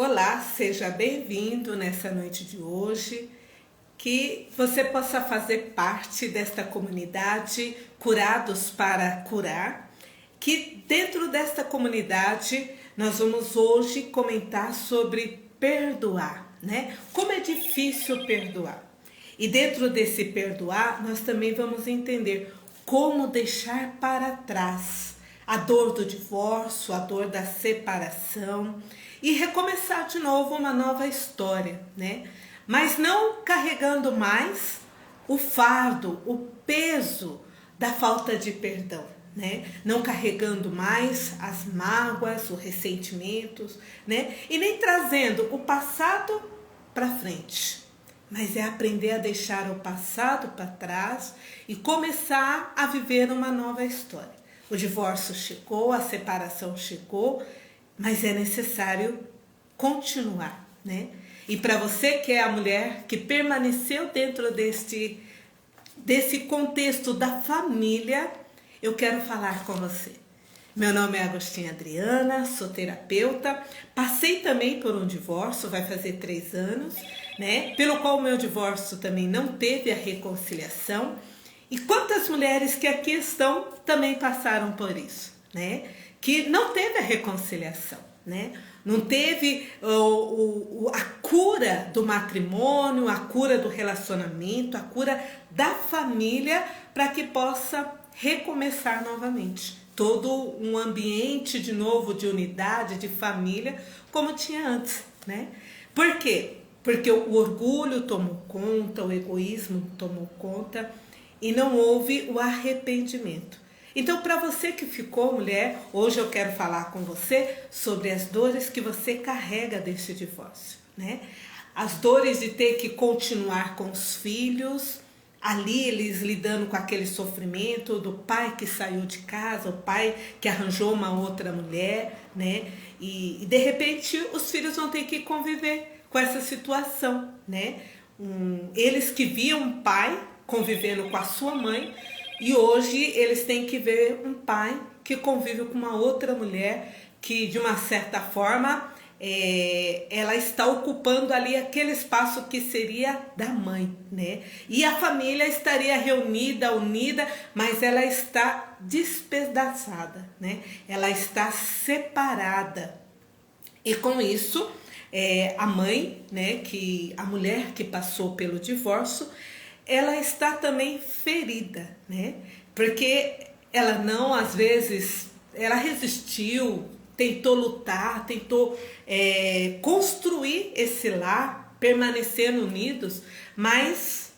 Olá, seja bem-vindo nessa noite de hoje, que você possa fazer parte desta comunidade Curados para Curar, que dentro desta comunidade nós vamos hoje comentar sobre perdoar, né? Como é difícil perdoar. E dentro desse perdoar, nós também vamos entender como deixar para trás a dor do divórcio, a dor da separação e recomeçar de novo uma nova história, né? Mas não carregando mais o fardo, o peso da falta de perdão, né? Não carregando mais as mágoas, os ressentimentos, né? E nem trazendo o passado para frente. Mas é aprender a deixar o passado para trás e começar a viver uma nova história. O divórcio chegou, a separação chegou, mas é necessário continuar, né? E para você que é a mulher que permaneceu dentro desse contexto da família, eu quero falar com você. Meu nome é Agostinha Adriana, sou terapeuta, passei também por um divórcio, vai fazer 3 anos, né? Pelo qual o meu divórcio também não teve a reconciliação. E quantas mulheres que aqui estão também passaram por isso, né? Que não teve a reconciliação, né? Não teve a cura do matrimônio, a cura do relacionamento, a cura da família para que possa recomeçar novamente. Todo um ambiente de novo de unidade, de família, como tinha antes, né? Por quê? Porque o orgulho tomou conta, o egoísmo tomou conta e não houve o arrependimento. Então, para você que ficou mulher, hoje eu quero falar com você sobre as dores que você carrega desse divórcio, né? As dores de ter que continuar com os filhos, ali eles lidando com aquele sofrimento do pai que saiu de casa, o pai que arranjou uma outra mulher, né? E de repente os filhos vão ter que conviver com essa situação, né? Eles que viam um pai convivendo com a sua mãe, e hoje eles têm que ver um pai que convive com uma outra mulher que, de uma certa forma, ela está ocupando ali aquele espaço que seria da mãe, né? E a família estaria reunida, unida, mas ela está despedaçada, né? Ela está separada. E com isso, a mãe, né, a mulher que passou pelo divórcio, ela está também ferida, né? Porque ela não, às vezes, ela resistiu, tentou lutar, tentou construir esse lar, permanecendo unidos, mas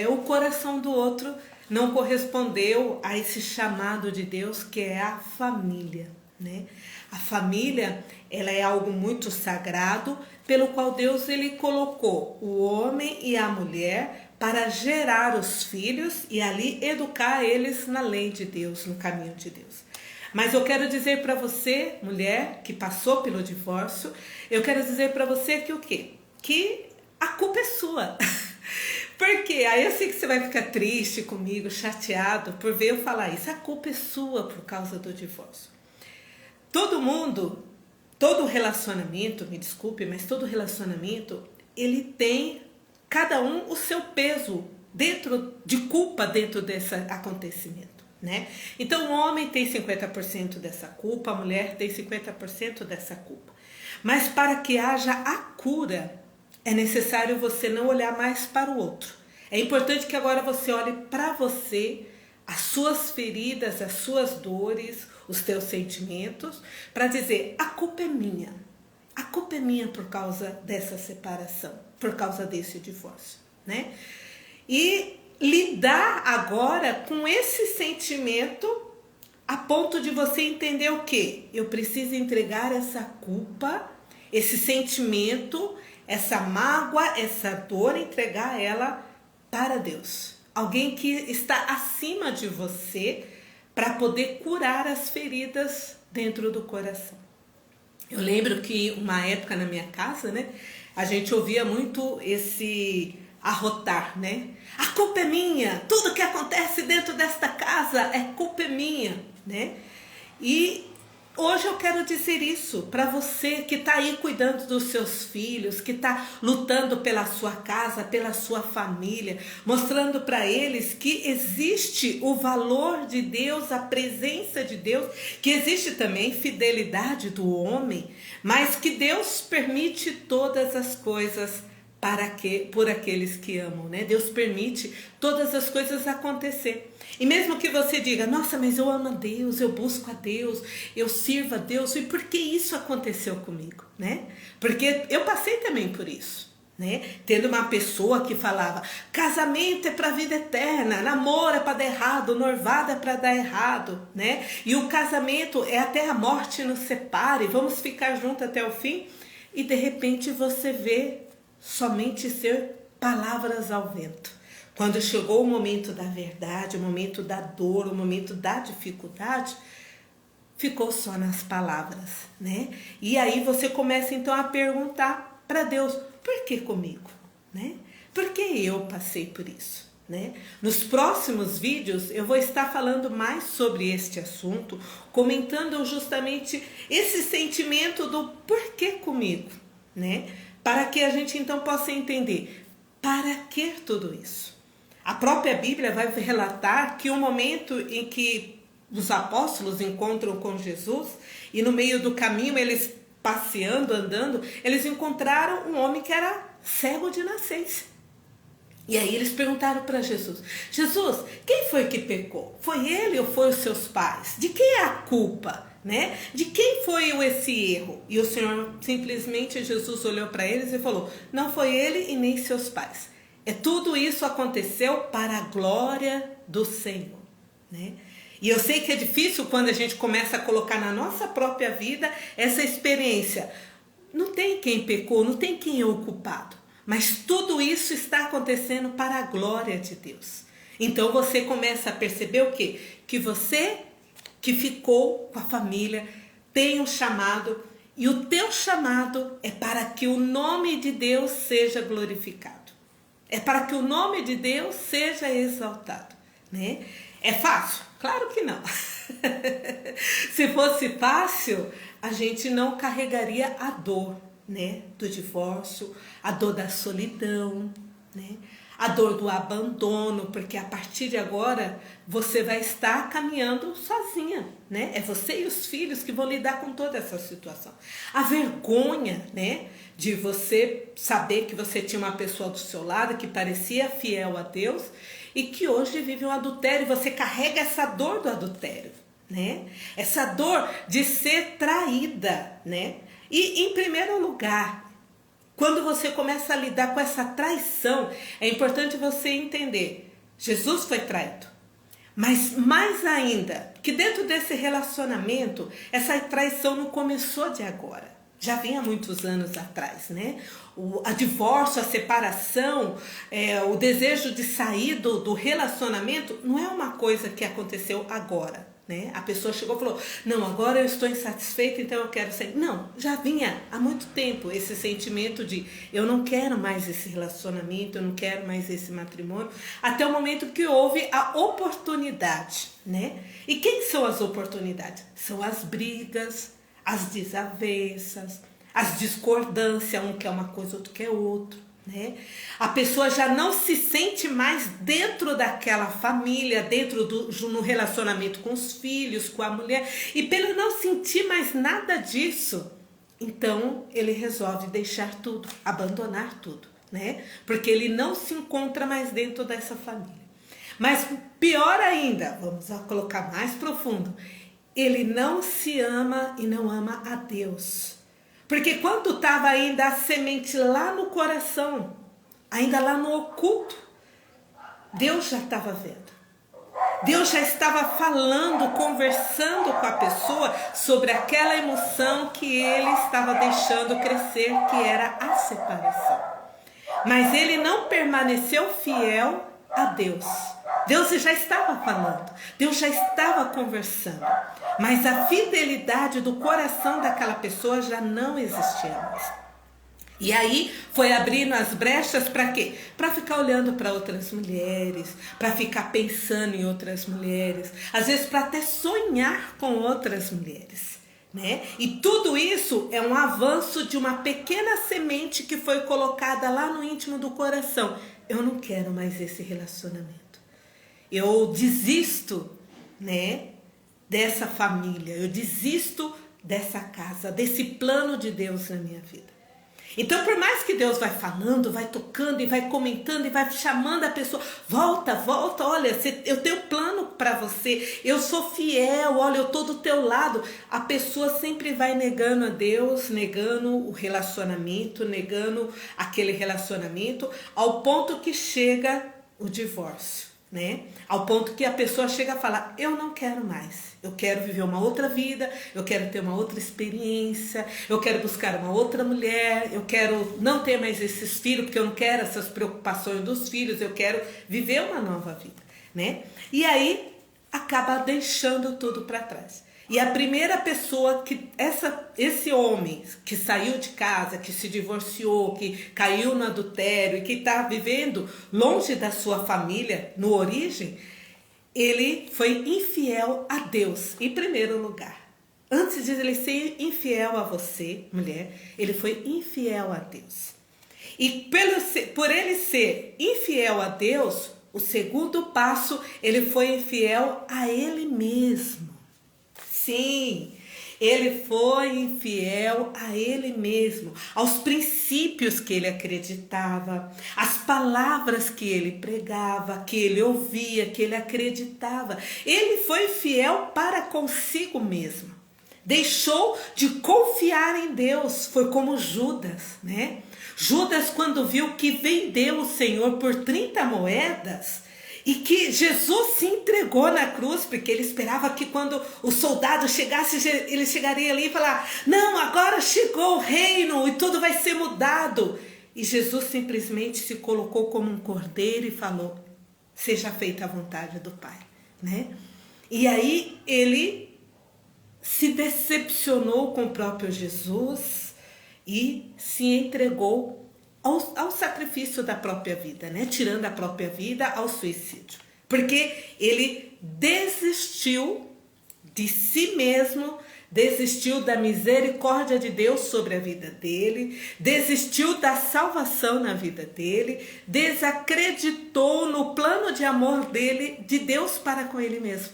o coração do outro não correspondeu a esse chamado de Deus que é a família, né? A família, ela é algo muito sagrado, pelo qual Deus ele colocou o homem e a mulher para gerar os filhos e ali educar eles na lei de Deus, no caminho de Deus. Mas eu quero dizer para você, mulher que passou pelo divórcio, eu quero dizer para você que o quê? Que a culpa é sua. Porque aí eu sei que você vai ficar triste comigo, chateado por ver eu falar isso. A culpa é sua por causa do divórcio. Todo mundo, todo relacionamento, me desculpe, mas todo relacionamento, ele tem cada um o seu peso de culpa dentro desse acontecimento, né? Então o homem tem 50% dessa culpa, a mulher tem 50% dessa culpa. Mas para que haja a cura, é necessário você não olhar mais para o outro. É importante que agora você olhe para você, as suas feridas, as suas dores, os teus sentimentos, para dizer, a culpa é minha. A culpa é minha por causa dessa separação, por causa desse divórcio, né? E lidar agora com esse sentimento a ponto de você entender o quê? Eu preciso entregar essa culpa, esse sentimento, essa mágoa, essa dor, entregar ela para Deus. Alguém que está acima de você para poder curar as feridas dentro do coração. Eu lembro que uma época na minha casa, né, a gente ouvia muito esse arrotar, né? A culpa é minha, tudo que acontece dentro desta casa é culpa minha, né? E Hoje eu quero dizer isso para você que está aí cuidando dos seus filhos, que está lutando pela sua casa, pela sua família, mostrando para eles que existe o valor de Deus, a presença de Deus, que existe também fidelidade do homem, mas que Deus permite todas as coisas por aqueles que amam, né? Deus permite todas as coisas acontecer. E mesmo que você diga, nossa, mas eu amo a Deus, eu busco a Deus, eu sirvo a Deus, e por que isso aconteceu comigo, né? Porque eu passei também por isso, né? Tendo uma pessoa que falava, casamento é para a vida eterna, namoro é para dar errado, noivado é para dar errado, né? E o casamento é até a morte nos separe, vamos ficar juntos até o fim. E de repente você vê somente ser palavras ao vento. Quando chegou o momento da verdade, o momento da dor, o momento da dificuldade, ficou só nas palavras, né? E aí você começa então a perguntar para Deus, por que comigo, né? Por que eu passei por isso, né? Nos próximos vídeos eu vou estar falando mais sobre este assunto, comentando justamente esse sentimento do porquê comigo, né? Para que a gente então possa entender para que tudo isso. A própria Bíblia vai relatar que o momento em que os apóstolos encontram com Jesus e no meio do caminho eles passeando, andando, eles encontraram um homem que era cego de nascença. E aí eles perguntaram para Jesus, Jesus, quem foi que pecou? Foi ele ou foi os seus pais? De quem é a culpa? Né? De quem foi esse erro? E o Senhor, simplesmente, Jesus olhou para eles e falou, não foi ele e nem seus pais. Tudo isso aconteceu para a glória do Senhor, né? E eu sei que é difícil quando a gente começa a colocar na nossa própria vida essa experiência. Não tem quem pecou, não tem quem é o culpado. Mas tudo isso está acontecendo para a glória de Deus. Então você começa a perceber o quê? Que você que ficou com a família tem um chamado. E o teu chamado é para que o nome de Deus seja glorificado. É para que o nome de Deus seja exaltado, né? É fácil? Claro que não. Se fosse fácil, a gente não carregaria a dor, né? Do divórcio, a dor da solidão, né? A dor do abandono, porque a partir de agora você vai estar caminhando sozinha, né? É você e os filhos que vão lidar com toda essa situação. A vergonha, né? De você saber que você tinha uma pessoa do seu lado que parecia fiel a Deus e que hoje vive um adultério, e você carrega essa dor do adultério, né? Essa dor de ser traída, né? E em primeiro lugar, quando você começa a lidar com essa traição, é importante você entender, Jesus foi traído. Mas mais ainda, que dentro desse relacionamento, essa traição não começou de agora. Já vem há muitos anos atrás, né? A divórcio, a separação, o desejo de sair do relacionamento não é uma coisa que aconteceu agora, né? A pessoa chegou e falou, não, agora eu estou insatisfeita, então eu quero sair. Não, já vinha há muito tempo esse sentimento de eu não quero mais esse relacionamento, eu não quero mais esse matrimônio, até o momento que houve a oportunidade, né? E quem são as oportunidades? São as brigas, as desavenças, as discordâncias, um quer uma coisa, outro quer outro, né? A pessoa já não se sente mais dentro daquela família, no relacionamento com os filhos, com a mulher, e pelo não sentir mais nada disso, então ele resolve deixar tudo, abandonar tudo, né? Porque ele não se encontra mais dentro dessa família. Mas pior ainda, vamos colocar mais profundo, ele não se ama e não ama a Deus. Porque quando estava ainda a semente lá no coração, ainda lá no oculto, Deus já estava vendo. Deus já estava falando, conversando com a pessoa sobre aquela emoção que ele estava deixando crescer, que era a separação. Mas ele não permaneceu fiel a Deus. Deus já estava falando, Deus já estava conversando, mas a fidelidade do coração daquela pessoa já não existia mais. E aí foi abrindo as brechas para quê? Para ficar olhando para outras mulheres, para ficar pensando em outras mulheres, às vezes para até sonhar com outras mulheres, né? E tudo isso é um avanço de uma pequena semente que foi colocada lá no íntimo do coração. Eu não quero mais esse relacionamento. Eu desisto, né, dessa família. Eu desisto dessa casa, desse plano de Deus na minha vida. Então, por mais que Deus vai falando, vai tocando e vai comentando e vai chamando a pessoa, volta, olha, eu tenho plano para você, eu sou fiel, olha, eu estou do teu lado. A pessoa sempre vai negando a Deus, negando o relacionamento, negando aquele relacionamento, ao ponto que chega o divórcio, né? Ao ponto que a pessoa chega a falar, eu não quero mais, eu quero viver uma outra vida, eu quero ter uma outra experiência, eu quero buscar uma outra mulher, eu quero não ter mais esses filhos, porque eu não quero essas preocupações dos filhos, eu quero viver uma nova vida, né? E aí acaba deixando tudo para trás. E a primeira pessoa que esse homem que saiu de casa, que se divorciou, que caiu no adultério e que está vivendo longe da sua família, no origem, ele foi infiel a Deus, em primeiro lugar. Antes de ele ser infiel a você, mulher, ele foi infiel a Deus. E por ele ser infiel a Deus, o segundo passo, ele foi infiel a ele mesmo. Sim, ele foi infiel a ele mesmo, aos princípios que ele acreditava, às palavras que ele pregava, que ele ouvia, que ele acreditava. Ele foi fiel para consigo mesmo. Deixou de confiar em Deus, foi como Judas, né? Judas, quando viu que vendeu o Senhor por 30 moedas, e que Jesus se entregou na cruz, porque ele esperava que quando o soldado chegasse, ele chegaria ali e falar, não, agora chegou o reino e tudo vai ser mudado. E Jesus simplesmente se colocou como um cordeiro e falou, seja feita a vontade do Pai, né? E aí ele se decepcionou com o próprio Jesus e se entregou ao sacrifício da própria vida, né? Tirando a própria vida ao suicídio. Porque ele desistiu de si mesmo, desistiu da misericórdia de Deus sobre a vida dele, desistiu da salvação na vida dele, desacreditou no plano de amor dele, de Deus para com ele mesmo.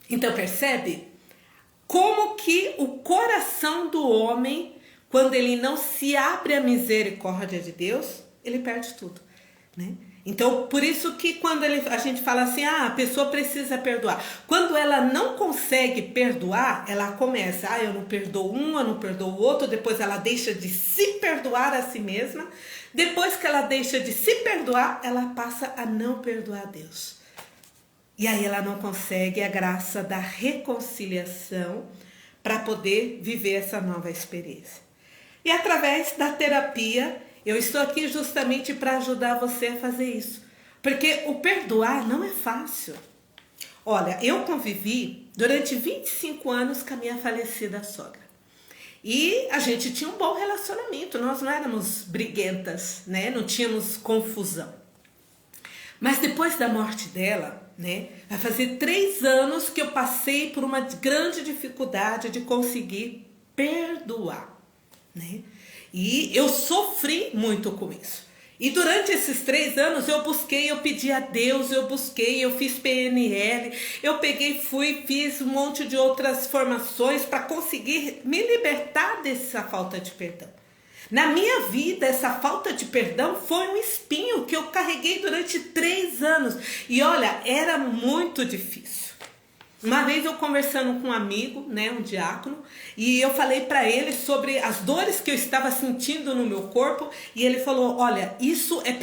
Então percebe como que o coração do homem, quando ele não se abre à misericórdia de Deus, ele perde tudo, né? Então, por isso que quando a gente fala assim, a pessoa precisa perdoar. Quando ela não consegue perdoar, ela começa, eu não perdoo um, eu não perdoo o outro, depois ela deixa de se perdoar a si mesma. Depois que ela deixa de se perdoar, ela passa a não perdoar a Deus. E aí ela não consegue a graça da reconciliação para poder viver essa nova experiência. E através da terapia, eu estou aqui justamente para ajudar você a fazer isso. Porque o perdoar não é fácil. Olha, eu convivi durante 25 anos com a minha falecida sogra. E a gente tinha um bom relacionamento, nós não éramos briguentas, né? Não tínhamos confusão. Mas depois da morte dela, né, vai fazer 3 anos que eu passei por uma grande dificuldade de conseguir perdoar, né? E eu sofri muito com isso. E durante esses 3 anos eu busquei, eu pedi a Deus, eu fiz PNL, eu fiz um monte de outras formações para conseguir me libertar dessa falta de perdão. Na minha vida, essa falta de perdão foi um espinho que eu carreguei durante 3 anos. E olha, era muito difícil. Uma vez eu conversando com um amigo, né, um diácono, e eu falei para ele sobre as dores que eu estava sentindo no meu corpo, e ele falou, olha, isso é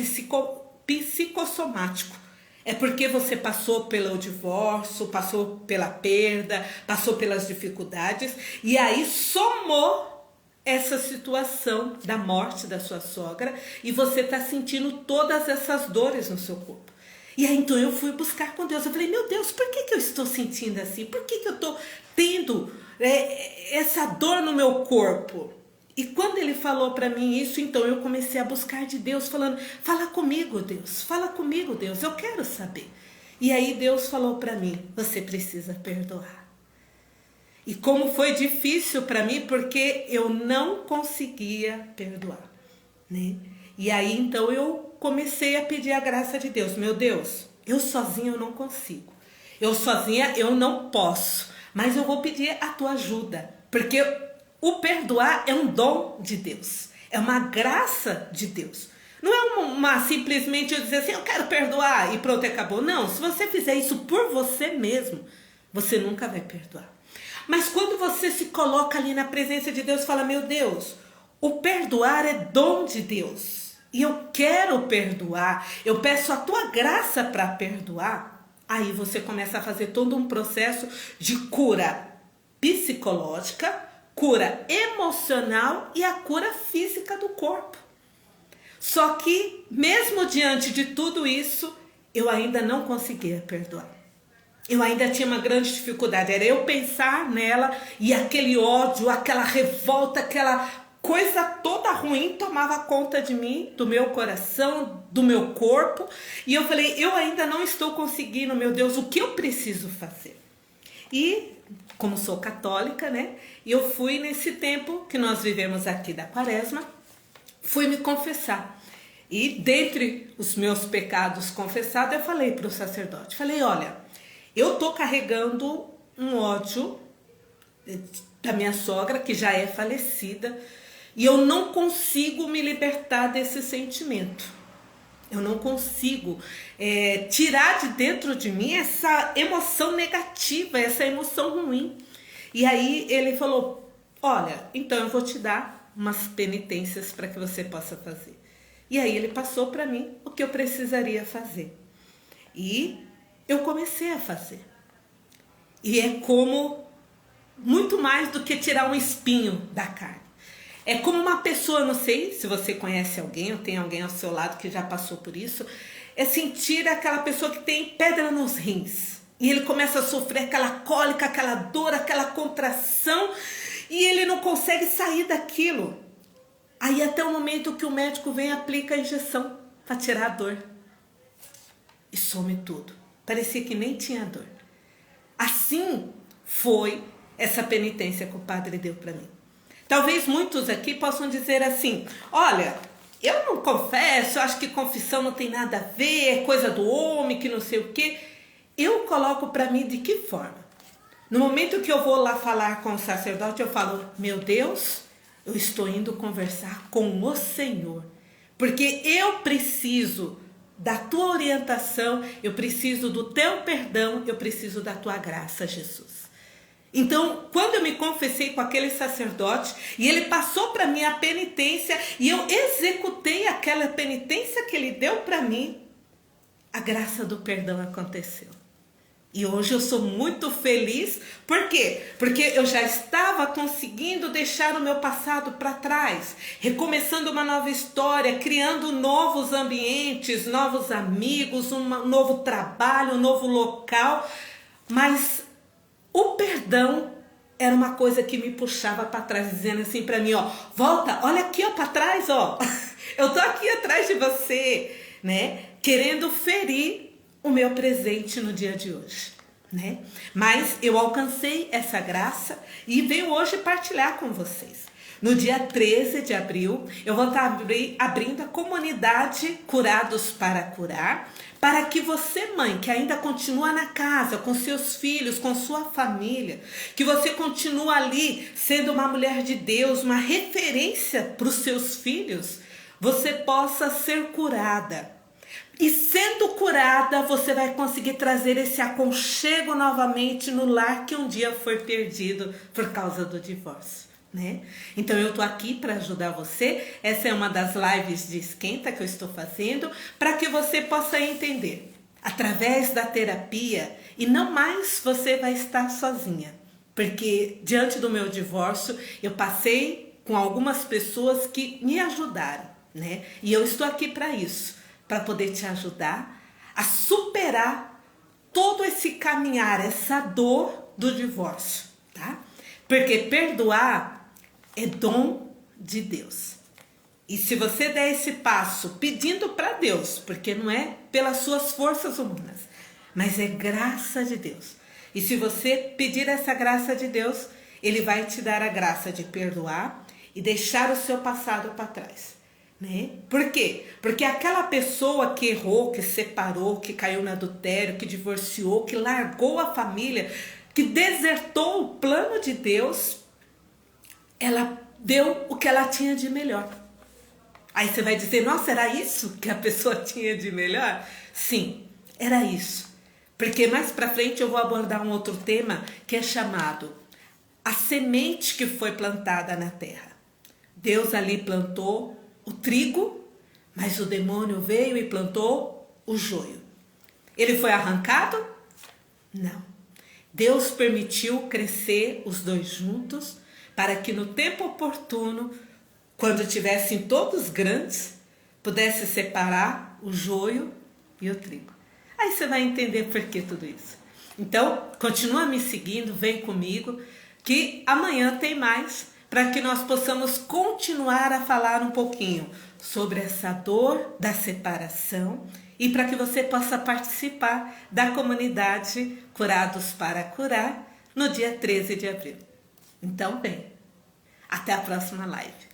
psicossomático. É porque você passou pelo divórcio, passou pela perda, passou pelas dificuldades, e aí somou essa situação da morte da sua sogra, e você está sentindo todas essas dores no seu corpo. E aí então eu fui buscar com Deus, eu falei, meu Deus, por que eu estou sentindo assim? Por que eu estou tendo essa dor no meu corpo? E quando ele falou para mim isso, então eu comecei a buscar de Deus, falando, fala comigo Deus, eu quero saber. E aí Deus falou para mim, você precisa perdoar. E como foi difícil para mim, porque eu não conseguia perdoar, né? E aí então eu comecei a pedir a graça de Deus. Meu Deus, eu sozinha eu não consigo. Eu sozinha eu não posso. Mas eu vou pedir a tua ajuda. Porque o perdoar é um dom de Deus. É uma graça de Deus. Não é simplesmente eu dizer assim, eu quero perdoar e pronto, acabou. Não, se você fizer isso por você mesmo, você nunca vai perdoar. Mas quando você se coloca ali na presença de Deus e fala, meu Deus, o perdoar é dom de Deus. E eu quero perdoar, eu peço a tua graça para perdoar. Aí você começa a fazer todo um processo de cura psicológica, cura emocional e a cura física do corpo. Só que, mesmo diante de tudo isso, eu ainda não conseguia perdoar. Eu ainda tinha uma grande dificuldade. Era eu pensar nela e aquele ódio, aquela revolta, aquela coisa toda ruim tomava conta de mim, do meu coração, do meu corpo. E eu falei, eu ainda não estou conseguindo, meu Deus, o que eu preciso fazer? E, como sou católica, né? Eu fui nesse tempo que nós vivemos aqui da Quaresma, fui me confessar. E dentre os meus pecados confessados, eu falei para o sacerdote, falei, olha, eu estou carregando um ódio da minha sogra, que já é falecida, e eu não consigo me libertar desse sentimento. Eu não consigo tirar de dentro de mim essa emoção negativa, essa emoção ruim. E aí ele falou, olha, então eu vou te dar umas penitências para que você possa fazer. E aí ele passou para mim o que eu precisaria fazer. E eu comecei a fazer. E é como muito mais do que tirar um espinho da carne. É como uma pessoa, não sei se você conhece alguém ou tem alguém ao seu lado que já passou por isso, é sentir aquela pessoa que tem pedra nos rins. E ele começa a sofrer aquela cólica, aquela dor, aquela contração, e ele não consegue sair daquilo. Aí até o momento que o médico vem e aplica a injeção para tirar a dor. E some tudo. Parecia que nem tinha dor. Assim foi essa penitência que o padre deu para mim. Talvez muitos aqui possam dizer assim, olha, eu não confesso, eu acho que confissão não tem nada a ver, é coisa do homem, que não sei o quê. Eu coloco para mim de que forma? No momento que eu vou lá falar com o sacerdote, eu falo, meu Deus, eu estou indo conversar com o Senhor, porque eu preciso da tua orientação, eu preciso do teu perdão, eu preciso da tua graça, Jesus. Então, quando eu me confessei com aquele sacerdote e ele passou para mim a penitência e eu executei aquela penitência que ele deu para mim, a graça do perdão aconteceu. E hoje eu sou muito feliz, por quê? Porque eu já estava conseguindo deixar o meu passado para trás, recomeçando uma nova história, criando novos ambientes, novos amigos, um novo trabalho, um novo local, mas o perdão era uma coisa que me puxava para trás, dizendo assim para mim, ó, volta, olha aqui ó, para trás, ó, eu tô aqui atrás de você, né? Querendo ferir o meu presente no dia de hoje, né? Mas eu alcancei essa graça e venho hoje partilhar com vocês. No dia 13 de abril, eu vou estar abrindo a comunidade Curados para Curar, para que você, mãe, que ainda continua na casa, com seus filhos, com sua família, que você continua ali sendo uma mulher de Deus, uma referência para os seus filhos, você possa ser curada. E sendo curada, você vai conseguir trazer esse aconchego novamente no lar que um dia foi perdido por causa do divórcio, né? Então eu tô aqui para ajudar você. Essa é uma das lives de esquenta que eu estou fazendo para que você possa entender. Através da terapia, e não mais você vai estar sozinha. Porque diante do meu divórcio, eu passei com algumas pessoas que me ajudaram, né? E eu estou aqui para isso, para poder te ajudar a superar todo esse caminhar, essa dor do divórcio, tá? Porque perdoar é dom de Deus. E se você der esse passo pedindo para Deus, porque não é pelas suas forças humanas, mas é graça de Deus. E se você pedir essa graça de Deus, Ele vai te dar a graça de perdoar e deixar o seu passado para trás. Né? Por quê? Porque aquela pessoa que errou, que separou, que caiu no adultério, que divorciou, que largou a família, que desertou o plano de Deus, ela deu o que ela tinha de melhor. Aí você vai dizer, nossa, era isso que a pessoa tinha de melhor? Sim, era isso. Porque mais pra frente eu vou abordar um outro tema que é chamado a semente que foi plantada na terra. Deus ali plantou o trigo, mas o demônio veio e plantou o joio. Ele foi arrancado? Não. Deus permitiu crescer os dois juntos para que no tempo oportuno, quando tivessem todos grandes, pudesse separar o joio e o trigo. Aí você vai entender por que tudo isso. Então, continua me seguindo, vem comigo, que amanhã tem mais, para que nós possamos continuar a falar um pouquinho sobre essa dor da separação e para que você possa participar da comunidade Curados para Curar no dia 13 de abril. Então, bem, até a próxima live.